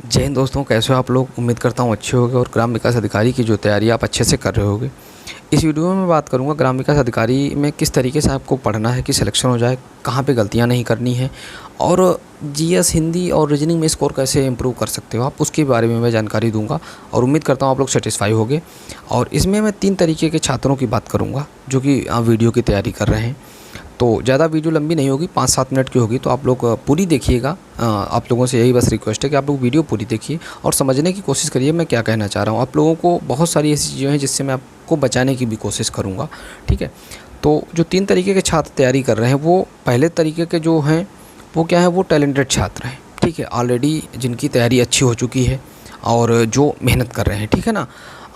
जय हिंद दोस्तों, कैसे हो आप लोग। उम्मीद करता हूँ अच्छे होंगे और ग्राम विकास अधिकारी की जो तैयारी आप अच्छे से कर रहे होगे। इस वीडियो में मैं बात करूँगा ग्राम विकास अधिकारी में किस तरीके से आपको पढ़ना है कि सिलेक्शन हो जाए, कहाँ पे गलतियाँ नहीं करनी है और जीएस, हिंदी और रीजनिंग में स्कोर कैसे इंप्रूव कर सकते हो आप, उसके बारे में मैं जानकारी दूंगा और उम्मीद करता हूँ आप लोग सेटिस्फाई होंगे। और इसमें मैं 3 तरीके के छात्रों की बात करूँगा जो कि वीडियो की तैयारी कर रहे हैं। तो ज़्यादा वीडियो लंबी नहीं होगी, 5-7 मिनट की होगी, तो आप लोग पूरी देखिएगा। आप लोगों से यही बस रिक्वेस्ट है कि आप लोग वीडियो पूरी देखिए और समझने की कोशिश करिए मैं क्या कहना चाह रहा हूँ। आप लोगों को बहुत सारी ऐसी चीज़ें हैं जिससे मैं आपको बचाने की भी कोशिश करूँगा, ठीक है। तो जो 3 तरीके के छात्र तैयारी कर रहे हैं, वो पहले तरीके के जो हैं वो क्या है, वो टैलेंटेड छात्र हैं, ठीक है, ऑलरेडी जिनकी तैयारी अच्छी हो चुकी है और जो मेहनत कर रहे हैं, ठीक है ना।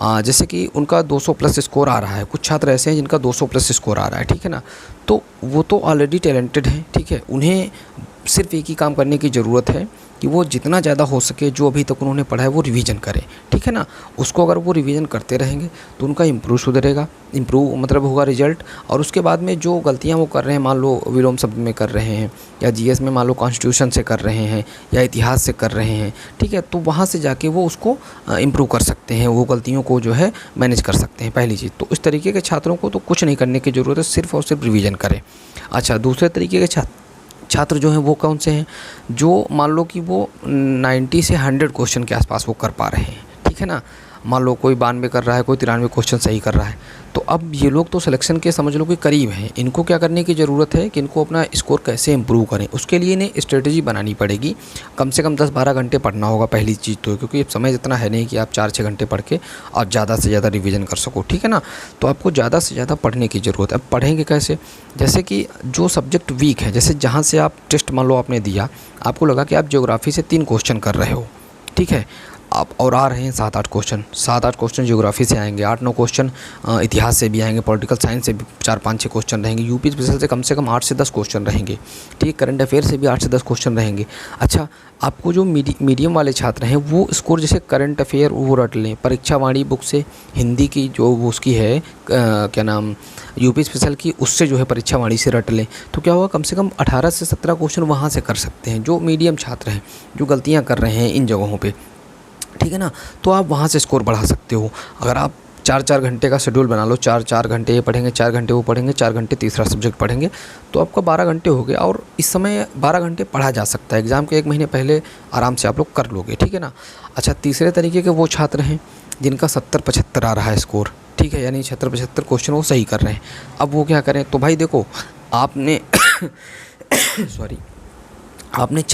जैसे कि उनका 200 प्लस स्कोर आ रहा है, कुछ छात्र ऐसे हैं जिनका 200 प्लस स्कोर आ रहा है, ठीक है ना। तो वो तो ऑलरेडी टैलेंटेड हैं, ठीक है। उन्हें सिर्फ एक ही काम करने की ज़रूरत है कि वो जितना ज़्यादा हो सके जो अभी तक उन्होंने पढ़ा है वो रिवीजन करें, ठीक है ना। उसको अगर वो रिवीजन करते रहेंगे तो उनका इम्प्रूव मतलब होगा रिजल्ट। और उसके बाद में जो गलतियां वो कर रहे हैं, मान लो विलोम शब्द में कर रहे हैं या जीएस में मान लो कॉन्स्टिट्यूशन से कर रहे हैं या इतिहास से कर रहे हैं, ठीक है, तो वहाँ से जाके वो उसको इम्प्रूव कर सकते हैं, वो गलतियों को जो है मैनेज कर सकते हैं, पहली चीज़। तो इस तरीके के छात्रों को तो कुछ नहीं करने की ज़रूरत है, सिर्फ और सिर्फ रिवीजन करें। अच्छा, दूसरे तरीके के छात्र जो हैं वो कौन से हैं, जो मान लो कि वो 90 से 100 क्वेश्चन के आसपास वो कर पा रहे हैं, ठीक है ना। मान लो कोई 92 कर रहा है, कोई 93 क्वेश्चन सही कर रहा है, तो अब ये लोग तो सिलेक्शन के समझ लो कि करीब हैं। इनको क्या करने की ज़रूरत है कि इनको अपना स्कोर कैसे इंप्रूव करें, उसके लिए इन्हें स्ट्रेटजी बनानी पड़ेगी। कम से कम 10-12 घंटे पढ़ना होगा पहली चीज़ तो, क्योंकि समय इतना है नहीं कि आप 4-6 घंटे पढ़ के और ज़्यादा से ज़्यादा रिवीजन कर सको, ठीक है ना। तो आपको ज़्यादा से ज़्यादा पढ़ने की ज़रूरत है। अब पढ़ेंगे कैसे, जैसे कि जो सब्जेक्ट वीक है, जैसे जहाँ से आप टेस्ट मान लो आपने दिया, आपको लगा कि आप ज्योग्राफी से 3 क्वेश्चन कर रहे हो, ठीक है, आप और आ रहे हैं 7-8 क्वेश्चन ज्योग्राफी से आएंगे, 8-9 क्वेश्चन इतिहास से भी आएंगे, पॉलिटिकल साइंस से भी 4-5-6 क्वेश्चन रहेंगे, यूपी स्पेशल से कम 8 से 10 क्वेश्चन रहेंगे, ठीक, करंट अफेयर से भी 8 से 10 क्वेश्चन रहेंगे। अच्छा, आपको जो मीडियम वाले छात्र हैं वो स्कोर जैसे करंट अफेयर वो रट लें, परीक्षा वाणी बुक से हिंदी की जो वो उसकी है क्या नाम, यूपी स्पेशल की, उससे जो है परीक्षा वाणी से रट लें, तो क्या होगा, कम से कम 18 से 17 क्वेश्चन वहाँ से कर सकते हैं। जो मीडियम छात्र हैं जो गलतियाँ कर रहे हैं इन जगहों पर, ठीक है ना, तो आप वहाँ से स्कोर बढ़ा सकते हो। अगर आप 4-4 घंटे का शेड्यूल बना लो, 4-4 घंटे ये पढ़ेंगे, 4 घंटे वो पढ़ेंगे, 4 घंटे तीसरा सब्जेक्ट पढ़ेंगे, तो आपका 12 घंटे हो गए। और इस समय 12 घंटे पढ़ा जा सकता है, एग्ज़ाम के 1 महीने पहले आराम से आप लोग कर लोगे, ठीक है ना। अच्छा, तीसरे तरीके के वो छात्र हैं जिनका 70-75 आ रहा है स्कोर, ठीक है, यानी 70-75 क्वेश्चन वो सही कर रहे हैं। अब वो क्या करें, तो भाई देखो आपने सॉरी, आपने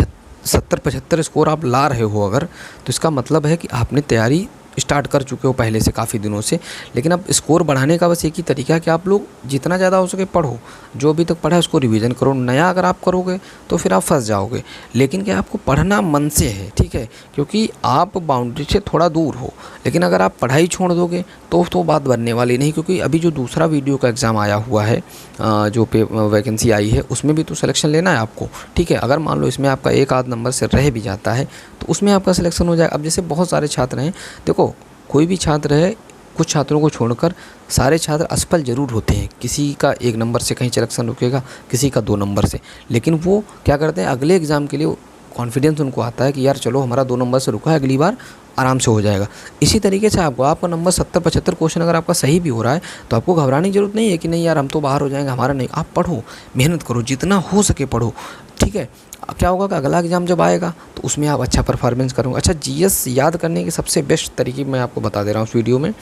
70-75 स्कोर आप ला रहे हो अगर, तो इसका मतलब है कि आपने तैयारी स्टार्ट कर चुके हो पहले से काफ़ी दिनों से। लेकिन अब स्कोर बढ़ाने का बस एक ही तरीका है कि आप लोग जितना ज़्यादा हो सके पढ़ो, जो अभी तक पढ़ा है उसको रिवीजन करो। नया अगर आप करोगे तो फिर आप फंस जाओगे। लेकिन क्या आपको पढ़ना मन से है, ठीक है, क्योंकि आप बाउंड्री से थोड़ा दूर हो। लेकिन अगर आप पढ़ाई छोड़ दोगे तो बात बनने वाली नहीं, क्योंकि अभी जो दूसरा वीडियो का एग्ज़ाम आया हुआ है, जो वैकेंसी आई है, उसमें भी तो सिलेक्शन लेना है आपको, ठीक है। अगर मान लो इसमें आपका 1-8 नंबर से रह भी जाता है तो उसमें आपका सिलेक्शन हो जाएगा। अब जैसे बहुत सारे छात्र हैं, देखो कोई भी छात्र है, कुछ छात्रों को छोड़कर सारे छात्र असफल ज़रूर होते हैं। किसी का 1 नंबर से कहीं सिलेक्शन रुकेगा, किसी का 2 नंबर से, लेकिन वो क्या करते हैं, अगले एग्ज़ाम के लिए कॉन्फिडेंस उनको आता है कि यार चलो हमारा 2 नंबर से रुका है, अगली बार आराम से हो जाएगा। इसी तरीके से आपका नंबर 70-75 क्वेश्चन अगर आपका सही भी हो रहा है तो आपको घबराने की ज़रूरत नहीं है कि नहीं यार हम तो बाहर हो जाएंगे, हमारा नहीं। आप पढ़ो, मेहनत करो, जितना हो सके पढ़ो, ठीक है। क्या होगा कि अगला एग्ज़ाम जब आएगा तो उसमें आप अच्छा परफॉर्मेंस करोगे। अच्छा, जीएस याद करने के सबसे बेस्ट तरीके मैं आपको बता दे रहा हूँ इस वीडियो में,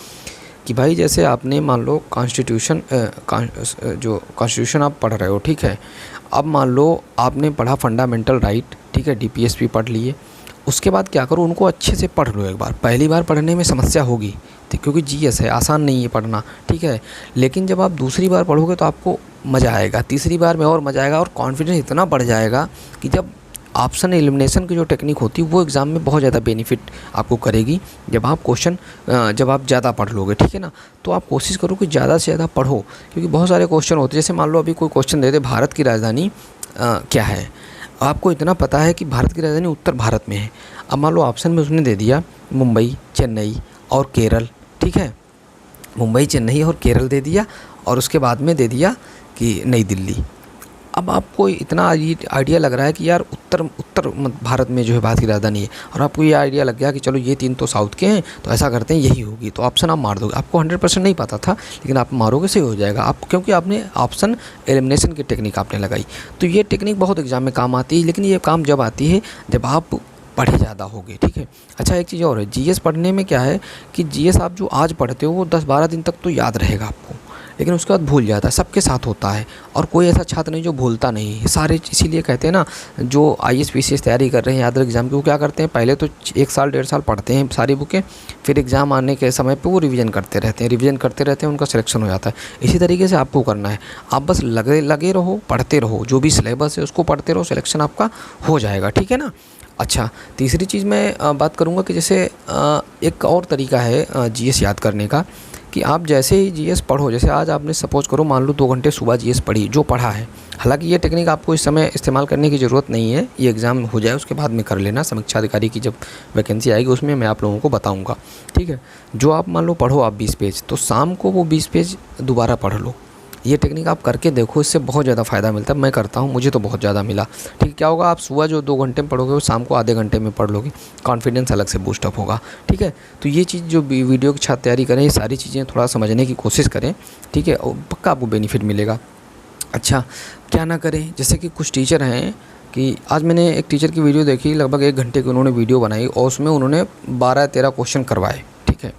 कि भाई जैसे आपने मान लो कॉन्स्टिट्यूशन आप पढ़ रहे हो, ठीक है। अब मान लो आपने पढ़ा फंडामेंटल राइट, ठीक है, डीपीएसपी पढ़ लिए। उसके बाद क्या करो, उनको अच्छे से पढ़ लो एक बार। पहली बार पढ़ने में समस्या होगी, ठीक, क्योंकि जीएस है, आसान नहीं है पढ़ना, ठीक है। लेकिन जब आप दूसरी बार पढ़ोगे तो आपको मज़ा आएगा, तीसरी बार में और मज़ा आएगा और कॉन्फिडेंस इतना बढ़ जाएगा कि जब ऑप्शन एलिमिनेशन की जो टेक्निक होती है वो एग्ज़ाम में बहुत ज़्यादा बेनिफिट आपको करेगी। जब आप ज़्यादा पढ़ लोगे, ठीक है ना। तो आप कोशिश करो कि ज़्यादा से ज़्यादा पढ़ो, क्योंकि बहुत सारे क्वेश्चन होते हैं। जैसे मान लो अभी कोई क्वेश्चन दे दे, भारत की राजधानी क्या है। आपको इतना पता है कि भारत की राजधानी उत्तर भारत में है। अब मान लो ऑप्शन में उसने दे दिया मुंबई, चेन्नई और केरल, ठीक है, मुंबई, चेन्नई और केरल दे दिया, और उसके बाद में दे दिया कि नई दिल्ली। अब आपको इतना ये आइडिया लग रहा है कि यार उत्तर उत्तर भारत में जो है भारत की राजधानी है, और आपको ये आइडिया लग गया कि चलो ये 3 तो साउथ के हैं, तो ऐसा करते हैं यही होगी, तो ऑप्शन आप मार दोगे। आपको 100% नहीं पता था, लेकिन आप मारोगे सही हो जाएगा आप, क्योंकि आपने ऑप्शन एलिमिनेशन की टेक्निक आपने लगाई। तो ये टेक्निक बहुत एग्जाम में काम आती है, लेकिन ये काम जब आती है जब आप पढ़े ज़्यादा होगे, ठीक है। अच्छा, एक चीज़ और है, जीएस पढ़ने में क्या है कि जीएस आप जो आज पढ़ते हो वो 10-12 दिन तक तो याद रहेगा आपको, लेकिन उसके बाद भूल जाता है। सबके साथ होता है, और कोई ऐसा छात्र नहीं जो भूलता नहीं है सारे। इसीलिए कहते हैं ना, जो आईएएस पीसीएस तैयारी कर रहे हैं याद एग्ज़ाम की, वो क्या करते हैं, पहले तो 1 साल 1.5 साल पढ़ते हैं सारी बुकें, फिर एग्ज़ाम आने के समय पे वो रिवीजन करते रहते हैं, उनका सिलेक्शन हो जाता है। इसी तरीके से आपको करना है, आप बस लगे रहो, पढ़ते रहो, जो भी सिलेबस है उसको पढ़ते रहो, सिलेक्शन आपका हो जाएगा, ठीक है ना। अच्छा, तीसरी चीज़ मैं बात करूँगा कि जैसे एक और तरीका है जीएस याद करने का, कि आप जैसे ही जीएस पढ़ो, जैसे आज आपने सपोज़ करो मान लो 2 घंटे सुबह जीएस पढ़ी, जो पढ़ा है, हालांकि ये टेक्निक आपको इस समय इस्तेमाल करने की ज़रूरत नहीं है, ये एग्ज़ाम हो जाए उसके बाद में कर लेना, समीक्षा अधिकारी की जब वैकेंसी आएगी उसमें मैं आप लोगों को बताऊँगा, ठीक है। जो आप मान लो पढ़ो आप 20 पेज, तो शाम को वो 20 पेज दोबारा पढ़ लो। ये टेक्निक आप करके देखो, इससे बहुत ज़्यादा फ़ायदा मिलता है। मैं करता हूँ, मुझे तो बहुत ज़्यादा मिला, ठीक। क्या होगा, आप सुबह जो 2 घंटे में पढ़ोगे वो शाम को आधे घंटे में पढ़ लोगे, कॉन्फिडेंस अलग से बूस्टअप होगा, ठीक है। तो ये चीज़ जो वीडियो के साथ तैयारी करें, ये सारी चीज़ें थोड़ा समझने की कोशिश करें, ठीक है, और पक्का आपको बेनिफिट मिलेगा। अच्छा, क्या ना करें, जैसे कि कुछ टीचर हैं कि आज मैंने एक टीचर की वीडियो देखी, लगभग 1 घंटे की उन्होंने वीडियो बनाई, और उसमें उन्होंने 12-13 क्वेश्चन करवाए, ठीक है,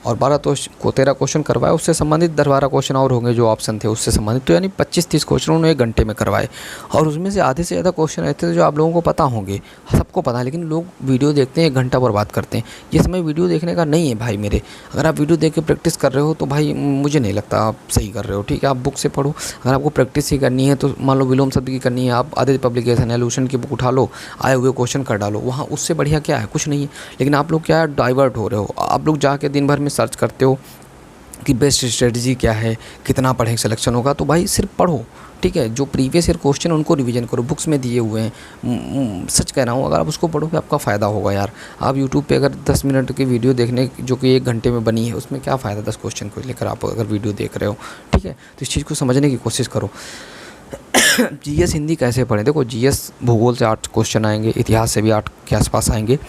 और 12-13 क्वेश्चन करवाए, उससे संबंधित 10-12 क्वेश्चन और होंगे जो ऑप्शन थे उससे संबंधित, तो यानी 25-30 क्वेश्चन उन्होंने 1 घंटे में करवाए। और उसमें से आधे से ज़्यादा क्वेश्चन ऐसे थे जो आप लोगों को पता होंगे, सबको पता है, लेकिन लोग वीडियो देखते हैं 1 घंटा बर्बाद करते हैं। ये समय वीडियो देखने का नहीं है भाई मेरे। अगर आप वीडियो देख के प्रैक्टिस कर रहे हो तो भाई मुझे नहीं लगता आप सही कर रहे हो, ठीक है। आप बुक से पढ़ो, अगर आपको प्रैक्टिस ही करनी है तो मान लो विलोम शब्द की करनी है, आप आदित्य पब्लिकेशन है, लूसेंट की बुक उठा लो, आए हुए क्वेश्चन कर डालो वहाँ, उससे बढ़िया क्या है, कुछ नहीं है। लेकिन आप लोग क्या डाइवर्ट हो रहे हो, आप लोग जाके दिन भर में सर्च करते हो कि बेस्ट स्ट्रेटजी क्या है, कितना पढ़ें सिलेक्शन होगा। तो भाई सिर्फ पढ़ो, ठीक है, जो प्रीवियस ईयर क्वेश्चन उनको रिवीजन करो, बुक्स में दिए हुए हैं। सच कह रहा हूँ, अगर आप उसको पढ़ोगे आपका फ़ायदा होगा यार। आप यूट्यूब पे अगर 10 मिनट की वीडियो देखने जो कि 1 घंटे में बनी है, उसमें क्या फ़ायदा 10 क्वेश्चन को लेकर आप अगर वीडियो देख रहे हो, ठीक है। तो इस चीज़ को समझने की कोशिश करो। जीएस हिंदी कैसे पढ़ें, देखो जीएस भूगोल से 8 क्वेश्चन आएंगे, इतिहास से भी 8 के आसपास आएंगे।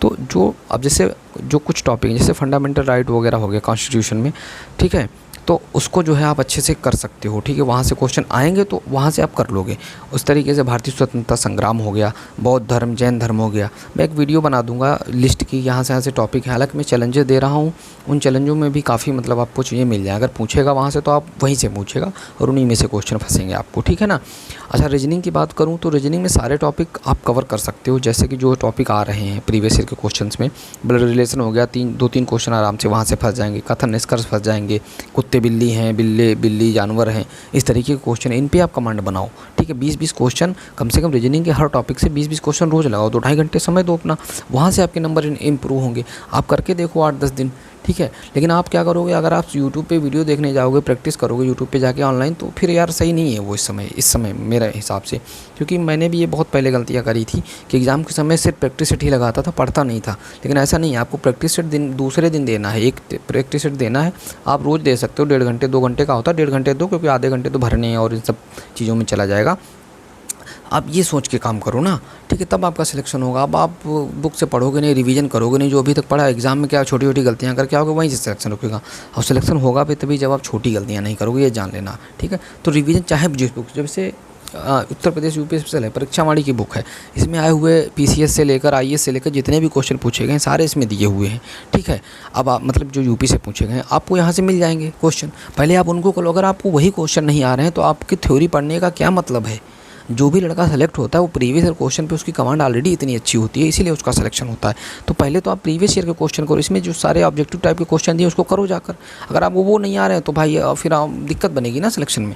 तो जो अब जैसे जो कुछ टॉपिक जैसे फंडामेंटल राइट वगैरह हो गया कॉन्स्टिट्यूशन में, ठीक है, तो उसको जो है आप अच्छे से कर सकते हो, ठीक है। वहाँ से क्वेश्चन आएंगे तो वहाँ से आप कर लोगे। उस तरीके से भारतीय स्वतंत्रता संग्राम हो गया, बौद्ध धर्म, जैन धर्म हो गया। मैं एक वीडियो बना दूंगा लिस्ट की, यहाँ से टॉपिक है। हालांकि मैं चैलेंजेस दे रहा हूँ, उन चैलेंजों में भी काफ़ी मतलब आपको चीज़ें मिल जाए। अगर पूछेगा वहाँ से तो आप वहीं से पूछेगा और उन्हीं में से क्वेश्चन फंसेंगे आपको, ठीक है ना। अच्छा, रीजनिंग की बात करूँ तो रीजनिंग में सारे टॉपिक आप कवर कर सकते हो, जैसे कि जो टॉपिक आ रहे हैं प्रीवियस ईयर के क्वेश्चंस में। ब्लड रिलेशन हो गया, 2-3 क्वेश्चन आराम से वहाँ से फंस जाएंगे। कथन निष्कर्ष फंस जाएंगे। कुत्ते बिल्ली हैं, बिल्ली जानवर हैं, इस तरीके के क्वेश्चन, इन पे आप कमांड बनाओ, ठीक है। 20-20 क्वेश्चन कम से कम रीजनिंग के हर टॉपिक से 20-20 क्वेश्चन रोज़ लगाओ, 2-2.5 घंटे समय दो अपना, वहाँ से आपके नंबर इम्प्रूव होंगे। आप करके देखो 8-10 दिन, ठीक है। लेकिन आप क्या करोगे, अगर आप यूट्यूब पे वीडियो देखने जाओगे, प्रैक्टिस करोगे यूट्यूब पे जाके ऑनलाइन, तो फिर यार सही नहीं है वो इस समय मेरे हिसाब से। क्योंकि मैंने भी ये बहुत पहले गलतियाँ करी थी कि एग्ज़ाम के समय सिर्फ प्रैक्टिस सेट ही लगाता था, पढ़ता नहीं था। लेकिन ऐसा नहीं है, आपको प्रैक्टिस सेट दूसरे दिन देना है, एक प्रैक्टिस सेट देना है। आप रोज़ दे सकते हो, 1.5 घंटे 2 घंटे का होता है, 1.5 घंटे दो, क्योंकि आधे घंटे तो भरने और इन सब चीज़ों में चला जाएगा। आप ये सोच के काम करो ना, ठीक है, तब आपका सिलेक्शन होगा। अब आप बुक से पढ़ोगे नहीं, रिवीजन करोगे नहीं, जो अभी तक पढ़ा, एग्जाम में क्या छोटी छोटी गलतियाँ करके आओगे, वहीं से सिलेक्शन रुकेगा। और सिलेक्शन होगा भी तभी जब आप छोटी गलतियाँ नहीं करोगे, ये जान लेना, ठीक है। तो रिवीजन चाहे जिस बुक, जब से उत्तर प्रदेश यूपी स्पेशल है, परीक्षावाणी की बुक है, इसमें आए हुए पीसीएस से लेकर आईएएस से लेकर जितने भी क्वेश्चन पूछे गए हैं सारे इसमें दिए हुए हैं, ठीक है। अब आप मतलब जो यूपी से पूछे गए हैं आपको यहाँ से मिल जाएंगे क्वेश्चन, पहले आप उनको करो। अगर आपको वही क्वेश्चन नहीं आ रहे हैं तो आपकी थ्योरी पढ़ने का क्या मतलब है। जो भी लड़का सेलेक्ट होता है वो प्रीवियस ईयर क्वेश्चन पे उसकी कमांड ऑलरेडी इतनी अच्छी होती है, इसीलिए उसका सिलेक्शन होता है। तो पहले तो आप प्रीवियस ईयर के क्वेश्चन करो, इसमें जो सारे ऑब्जेक्टिव टाइप के क्वेश्चन दिए उसको करो जाकर। अगर आपको वो नहीं आ रहे हैं तो भाई फिर दिक्कत बनेगी ना सिलेक्शन में।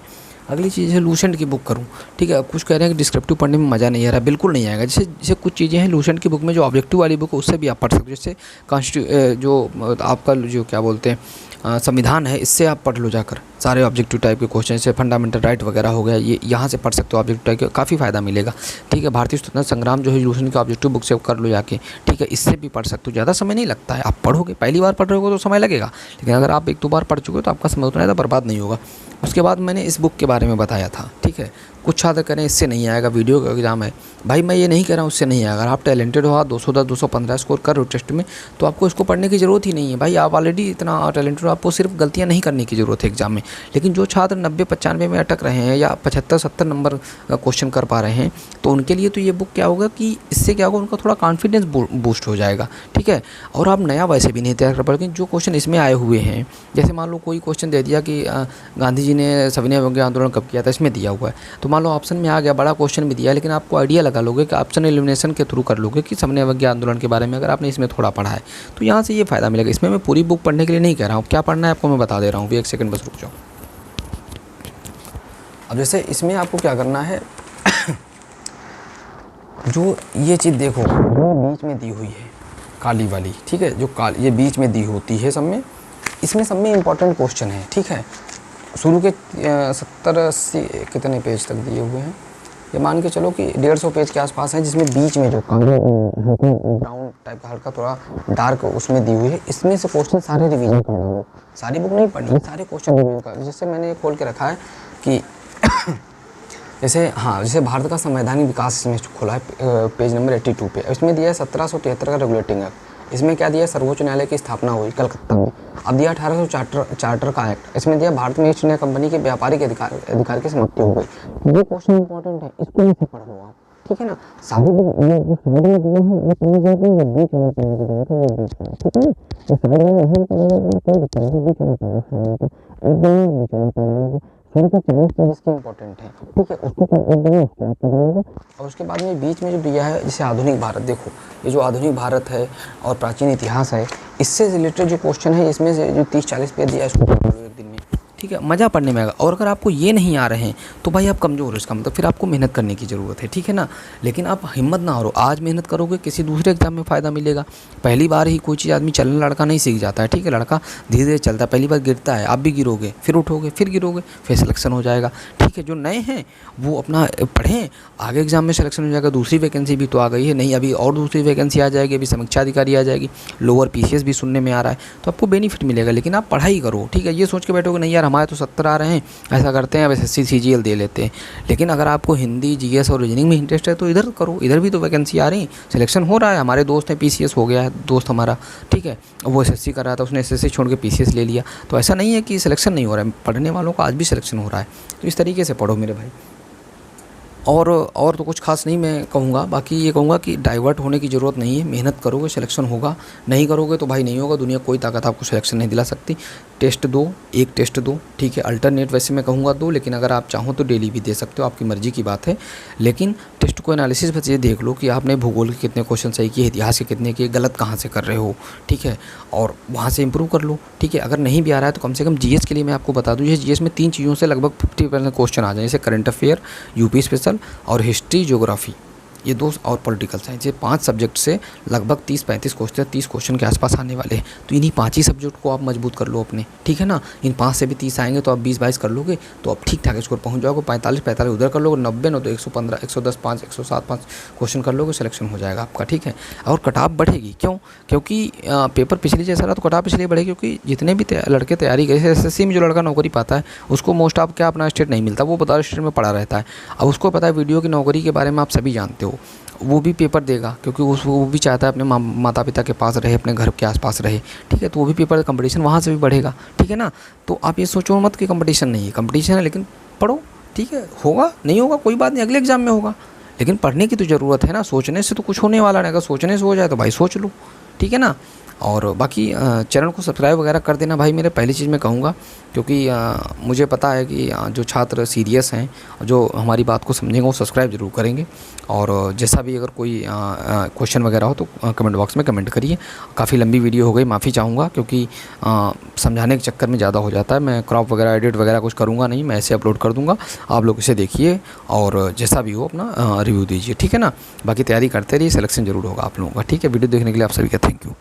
अगली चीज़ है लूसेंट की बुक करूँ, ठीक है। कुछ कह रहे हैं कि डिस्क्रिप्टिव पढ़ने में मज़ा नहीं आ रहा, बिल्कुल नहीं आएगा। जैसे कुछ चीज़ें हैं लूसेंट की बुक में, जो ऑब्जेक्टिव वाली बुक है उससे भी आप पढ़ सकते हो। जैसे जो आपका जो क्या बोलते हैं संविधान है, इससे आप पढ़ लो जाकर सारे ऑब्जेक्टिव टाइप के क्वेश्चन, जैसे फंडामेंटल राइट वगैरह हो गया, ये यहाँ से पढ़ सकते हो ऑब्जेक्टिव टाइप के, काफ़ी फ़ायदा मिलेगा, ठीक है। भारतीय स्वतंत्रता संग्राम जो है लूसेंट के ऑब्जेक्टिव बुक से कर लो जाके, ठीक है। इससे भी पढ़ सकते हो, ज़्यादा समय नहीं लगता है। आप पढ़ोगे, पहली बार पढ़ रहे हो तो समय लगेगा, लेकिन अगर आप 1-2 बार पढ़ चुके हो तो आपका समय उतना ज़्यादा बर्बाद नहीं होगा। उसके बाद मैंने इस बुक के बारे में बताया था, ठीक है। कुछ छात्र कह रहे हैं इससे नहीं आएगा, वीडियो का एग्ज़ाम है। भाई मैं ये नहीं कह रहा हूँ उससे नहीं आएगा। अगर आप टैलेंटेड हो, आप 210 215 स्कोर कर रहे हो टेस्ट में, तो आपको इसको पढ़ने की ज़रूरत ही नहीं है भाई। आप ऑलरेडी इतना टैलेंटेड हो, आपको सिर्फ गलतियाँ नहीं करने की ज़रूरत है एग्ज़ाम में। लेकिन जो छात्र 90-95 में अटक रहे हैं या 75-70 नंबर क्वेश्चन कर पा रहे हैं, तो उनके लिए तो ये बुक क्या होगा कि इससे क्या होगा, उनका थोड़ा कॉन्फिडेंस बूस्ट हो जाएगा, ठीक है। और आप नया वैसे भी नहीं तैयार कर पाओगे। जो क्वेश्चन इसमें आए हुए हैं, जैसे मान लो कोई क्वेश्चन दे दिया कि गांधी जी ने सविनय अवज्ञा आंदोलन कब किया था, इसमें दिया हुआ है, तो मान लो ऑप्शन में आ गया, बड़ा क्वेश्चन भी दिया, लेकिन आपको आइडिया लगा लोगे कि ऑप्शन एलिमिनेशन के थ्रू कर लोगे कि सविनय अवज्ञा आंदोलन के बारे में अगर आपने इसमें थोड़ा पढ़ा है, तो यहाँ से ये फ़ायदा मिलेगा। इसमें मैं पूरी बुक पढ़ने के लिए नहीं कह रहा हूँ, क्या पढ़ना है आपको मैं बता दे रहा हूँ, एक सेकंड बस रुक जाओ। अब जैसे इसमें आपको क्या करना है, जो ये चीज़ देखो, वो बीच में दी हुई है काली वाली, ठीक है, जो ये बीच में दी होती है सब में, इसमें सब में इम्पोर्टेंट क्वेश्चन है, ठीक है। शुरू के 70-80 कितने पेज तक दिए हुए हैं, ये मान के चलो कि 150 पेज के आसपास है, जिसमें बीच में जो ब्राउन टाइप का हल्का थोड़ा डार्क उसमें दी हुई है, इसमें से क्वेश्चन सारे रिवीजन कर लो। सारी बुक नहीं पढ़नी, सारे क्वेश्चन रिवीजन कर। जैसे मैंने खोल के रखा है कि जैसे भारत का संवैधानिक विकास इसमें खोला है, पेज नंबर 82 पे। इसमें दिया है 1773 का रेगुलेटिंग एक्ट। इसमें क्या दिया है, सर्वोच्च न्यायालय की स्थापना हुई कलकत्ता में। अब दिया 1800 चार्टर का एक्ट। इसमें दिया भारत में ईस्ट इंडिया कंपनी के व्यापारिक अधिकार की समाप्ति हो गई। ये क्वेश्चन इंपॉर्टेंट है, इसको नहीं पढ़ लो आप, ठीक है ना। सारी बुक ये जो साइड में दिए हैं वो पढ़ने जाते हैं, ये बीच में पढ़ने की जरूरत है, ये बीच में, ठीक है ना। ये साइड में नहीं पढ़ेगा, कोई दिक्कत नहीं, बीच में पढ़ना है, एकदम बीच में पढ़ना है। फिर तो 40 पेज इसके इंपॉर्टेंट है, ठीक है, उसको एकदम स्टार्ट कर देंगे। और उसके बाद में बीच में जो दिया है, जैसे आधुनिक भारत, देखो ये जो आधुनिक भारत है और प्राचीन इतिहास है, इससे रिलेटेड जो क्वेश्चन है, इसमें से जो 30-40 पेज दिया है, इसको पढ़ लो एक दिन में, ठीक है, मज़ा पढ़ने में आएगा। और अगर आपको ये नहीं आ रहे हैं तो भाई आप कमज़ोर हो, इसका मतलब फिर आपको मेहनत करने की ज़रूरत है, ठीक है ना। लेकिन आप हिम्मत ना हारो, आज मेहनत करोगे किसी दूसरे एग्जाम में फ़ायदा मिलेगा। पहली बार ही कोई चीज़ आदमी चलना लड़का नहीं सीख जाता है, ठीक है, लड़का धीरे धीरे चलता है, पहली बार गिरता है, आप भी गिरोगे, फिर उठोगे, फिर गिरोगे, फिर सिलेक्शन हो जाएगा, ठीक है। जो नए हैं वो अपना पढ़ें, आगे एग्जाम में सिलेक्शन हो जाएगा। दूसरी वैकेंसी भी तो आ गई है, नहीं अभी और दूसरी वैकेंसी आ जाएगी, अभी समीक्षा अधिकारी आ जाएगी, लोअर PCS भी सुनने में आ रहा है, तो आपको बेनिफिट मिलेगा। लेकिन आप पढ़ाई करो, ठीक है। ये सोच के बैठोगे नहीं यार हमारे तो 70 आ रहे हैं, ऐसा करते हैं, अब SSC CGL दे लेते हैं। लेकिन अगर आपको हिंदी GS और रीजनिंग में इंटरेस्ट है तो इधर करो, इधर भी तो वैकेंसी आ रही, सिलेक्शन हो रहा है। हमारे दोस्त हैं, PCS हो गया है दोस्त हमारा, ठीक है, वो SSC कर रहा था, उसने SSC छोड़ के PCS ले लिया। तो ऐसा नहीं है कि सिलेक्शन नहीं हो रहा है, पढ़ने वालों का आज भी सिलेक्शन हो रहा है। तो इस तरीके से पढ़ो मेरे भाई। और तो कुछ खास नहीं मैं कहूँगा, बाकी ये कहूँगा कि डाइवर्ट होने की ज़रूरत नहीं है। मेहनत करोगे सिलेक्शन होगा, नहीं करोगे तो भाई नहीं होगा। दुनिया कोई ताकत आपको सिलेक्शन नहीं दिला सकती। टेस्ट दो, एक टेस्ट दो, ठीक है। अल्टरनेट वैसे मैं कहूँगा दो, लेकिन अगर आप चाहो तो डेली भी दे सकते हो, आपकी मर्ज़ी की बात है। लेकिन टेस्ट को एनालिसिस बस ये देख लो कि आपने भूगोल के कितने क्वेश्चन सही किए, इतिहास के कितने किए, गलत कहाँ से कर रहे हो, ठीक है, और वहाँ से इंप्रूव कर लो, ठीक है। अगर नहीं भी आ रहा है तो कम से कम GS के लिए मैं आपको बता दूँ, ये GS में 3 चीज़ों से लगभग 50% क्वेश्चन आ जाए, जैसे करंट अफेयर, UP स्पेशल और हिस्ट्री, ज्योग्राफी, ये 2 और पॉलिटिकल साइंस, ये 5 सब्जेक्ट से लगभग 30-35 क्वेश्चन, 30 क्वेश्चन के आसपास आने वाले हैं। तो इन्हीं 5 ही सब्जेक्ट को आप मजबूत कर लो अपने, ठीक है ना। इन 5 से भी 30 आएंगे तो आप 20-22 कर लोगे, तो आप ठीक ठाक स्कोर पहुंच जाओगे। 45-45 उधर कर लोगे, 90 न तो 115, 110, 5, 107, 5 क्वेश्चन कर लोगे, सिलेक्शन हो जाएगा आपका, ठीक है। और कट ऑफ बढ़ेगी, क्यों? क्योंकि पेपर पिछले जैसा रहा तो कट ऑफ इसलिए बढ़ेगी क्योंकि जितने भी लड़के तैयारी करे, SSC में जो लड़का नौकरी पाता है उसको मोस्ट ऑफ क्या अपना स्टेट नहीं मिलता, वो बता स्टेट में पड़ा रहता है। अब उसको पता है वीडियो की नौकरी के बारे में, आप सभी जानते हो, वो भी पेपर देगा क्योंकि वो भी चाहता है अपने माता पिता के पास रहे, अपने घर के आसपास रहे, ठीक है। तो वो भी पेपर कंपटीशन वहाँ से भी बढ़ेगा, ठीक है ना। तो आप ये सोचो मत कि कंपटीशन नहीं है, कंपटीशन है, लेकिन पढ़ो, ठीक है। होगा नहीं होगा कोई बात नहीं, अगले एग्जाम में होगा, लेकिन पढ़ने की तो ज़रूरत है ना। सोचने से तो कुछ होने वाला नहीं, अगर सोचने से हो जाए तो भाई सोच लो, ठीक है ना। और बाकी चैनल को सब्सक्राइब वगैरह कर देना भाई मेरे, पहली चीज़ मैं कहूँगा, क्योंकि मुझे पता है कि जो छात्र सीरियस हैं, जो हमारी बात को समझेंगे, वो सब्सक्राइब ज़रूर करेंगे। और जैसा भी अगर कोई क्वेश्चन वगैरह हो तो कमेंट बॉक्स में कमेंट करिए। काफ़ी लंबी वीडियो हो गई, माफ़ी चाहूँगा, क्योंकि समझाने के चक्कर में ज़्यादा हो जाता है। मैं क्रॉप वगैरह एडिट वगैरह कुछ करूँगा नहीं, मैं ऐसे अपलोड कर दूँगा, आप लोग इसे देखिए और जैसा भी हो अपना रिव्यू दीजिए, ठीक है ना। बाकी तैयारी करते रहिए, सिलेक्शन ज़रूर होगा आप लोगों का, ठीक है। वीडियो देखने के लिए आप सभी का थैंक यू।